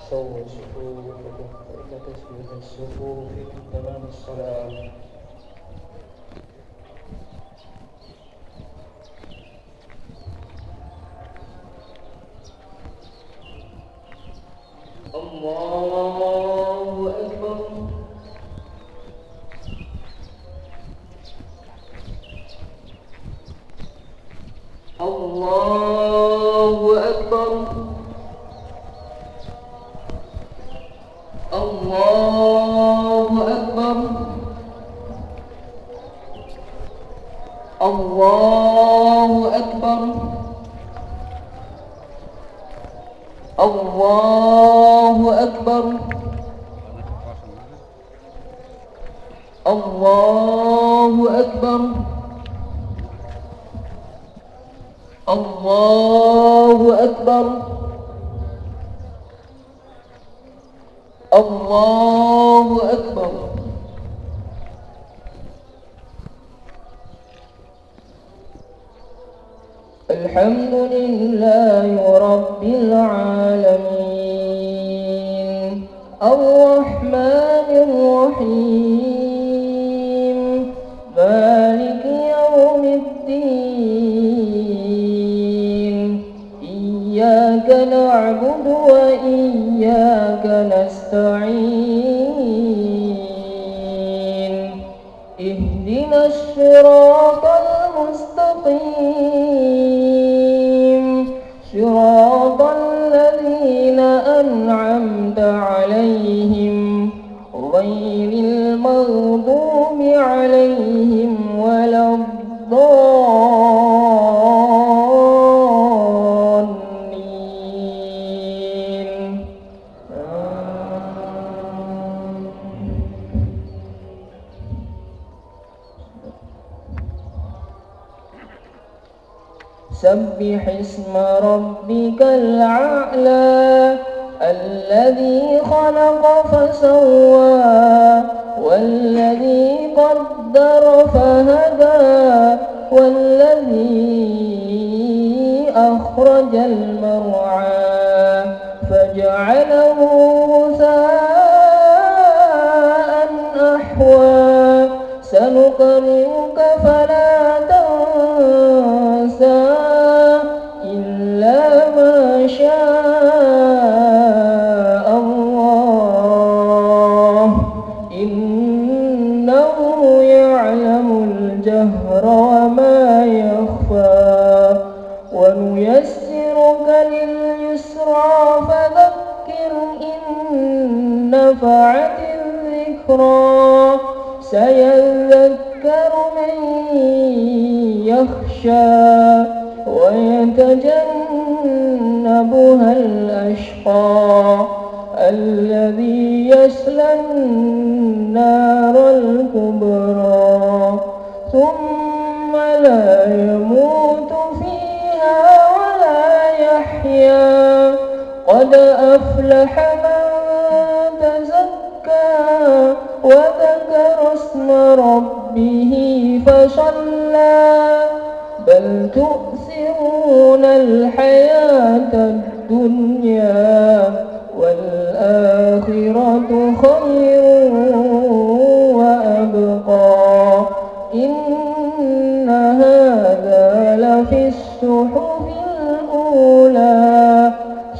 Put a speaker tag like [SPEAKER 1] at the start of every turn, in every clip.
[SPEAKER 1] سووا صفوفكم فإن تسوية الصفوف من تمام الصلاة. الله أكبر. الله أكبر. الله أكبر. الله أكبر. الله أكبر. الله أكبر. الله أكبر. الله أكبر. الحمد لله رب العالمين الرحمن الرحيم مالك يوم الدين إياك نعبد وإياك نستعين اهدنا الصراط المستقيم صراط الذين أنعمت عليهم غير المغضوب عليهم ولا الضالين. سبح اسم ربك الأعلى الذي خلق فسوى والذي قدر فهدى والذي أخرج المرعى فجعله غثاء أحوى سنقرئك فلا تنسى إلا ما شاء الله إنه يعلم الجهر وما يخفى ونيسرك لليسرى فذكر إن نفعت الذكرى سيذكر من يخشى ويتجنبها الأشقى الذي يصلى النار الكبرى ثم لا يموت فيها ولا يحيا قد أفلح من تزكى وذكر اسم ربه فصلى بل تؤثرون الحياة الدنيا والآخرة خير وأبقى إن هذا لفي الصحف الأولى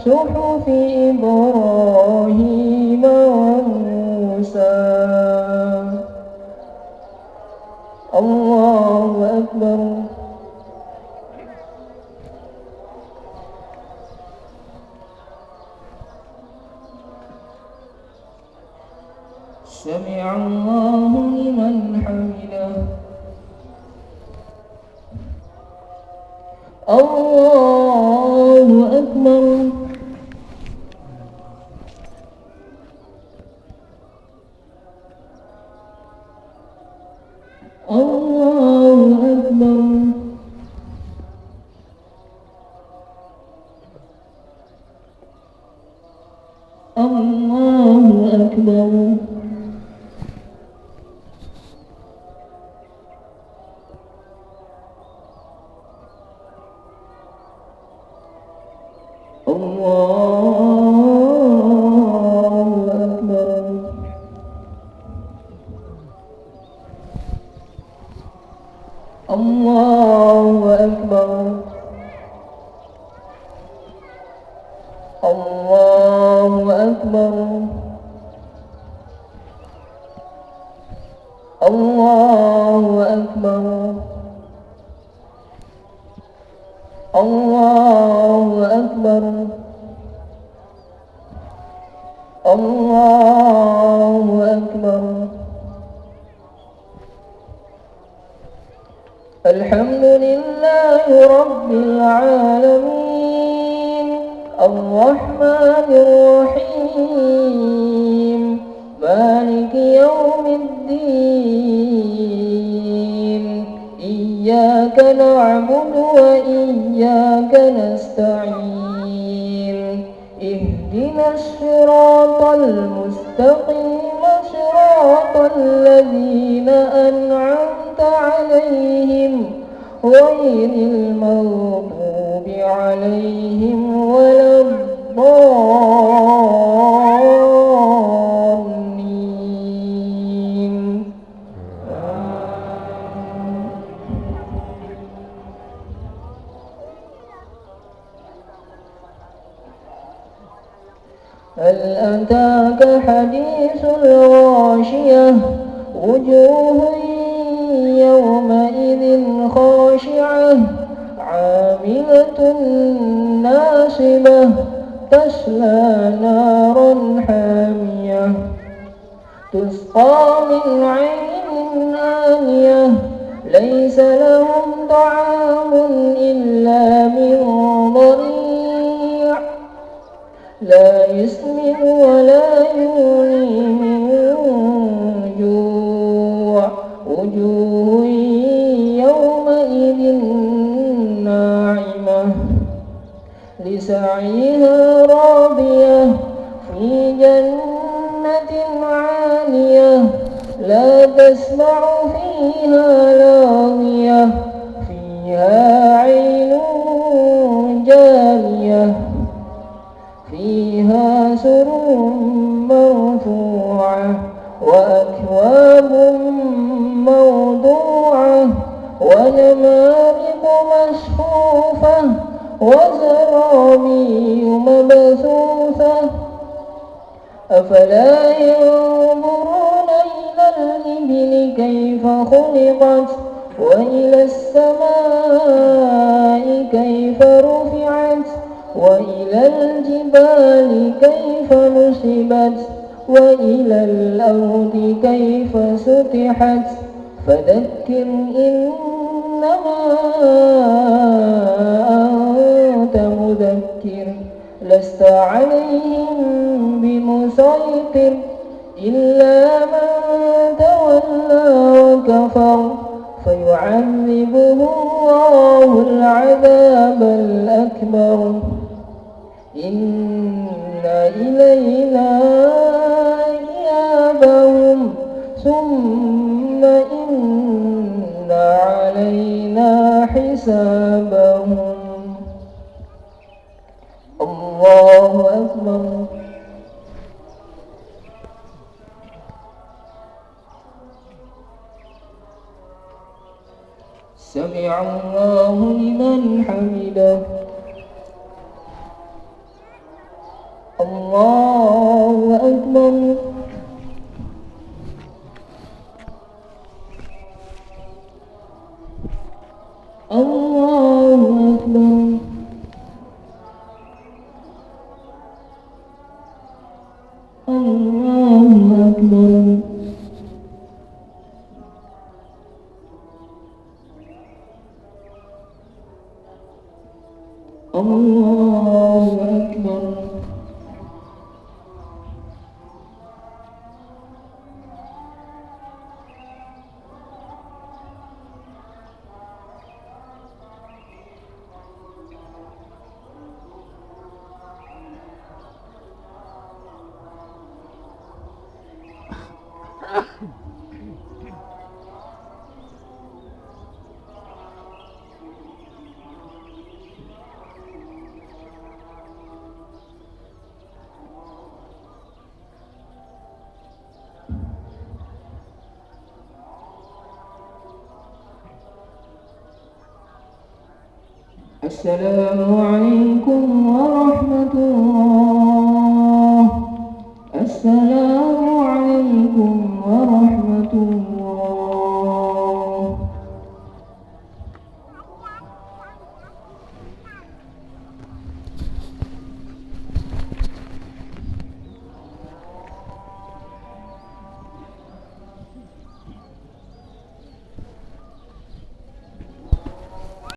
[SPEAKER 1] صحف إبراهيم وموسى. الله أكبر. سمع الله لمن حمده. الله أكبر. الله أكبر. الله أكبر. الله أكبر. الله أكبر. الله أكبر. الله أكبر. الله أكبر. الحمد لله رب العالمين الرحمن الرحيم مالك يوم الدين إياك نعبد وإياك نستعين اهدنا الصراط المستقيم صراط الذين أنعمت عليهم غير المغضوب عليهم ولا الضالين. هل أتاك حديث الغاشية وجوه يومئذ خاشعة عاملة ناصبة تصلى نارا حامية تسقى من عين آنية ليس لهم طعام إلا من ضريع لا يسمن ولا يغني من جوع وجوه يومئذ ناعمة لسعيها راضية في جنة عالية لا تسمع فيها لاغية فيها عين جارية فيها سرر مرفوعة وأكواب موضوعة ونمارق مصفوفة وزرابي مبثوثة أفلا ينظرون إلى الإبل كيف خلقت وإلى السماء كيف رفعت وإلى الجبال كيف نصبت وإلى الأرض كيف سطحت فذكر إنما أنت مذكر لست عليهم بمسيطر إلا من تولى وكفر فيعذبه الله العذاب الأكبر إن إلينا إيابهم ثم إن علينا حسابهم الله أكبر سمع الله لمن حمده الله أكبر الله أكبر الله أكبر الله أكبر السلام عليكم ورحمة الله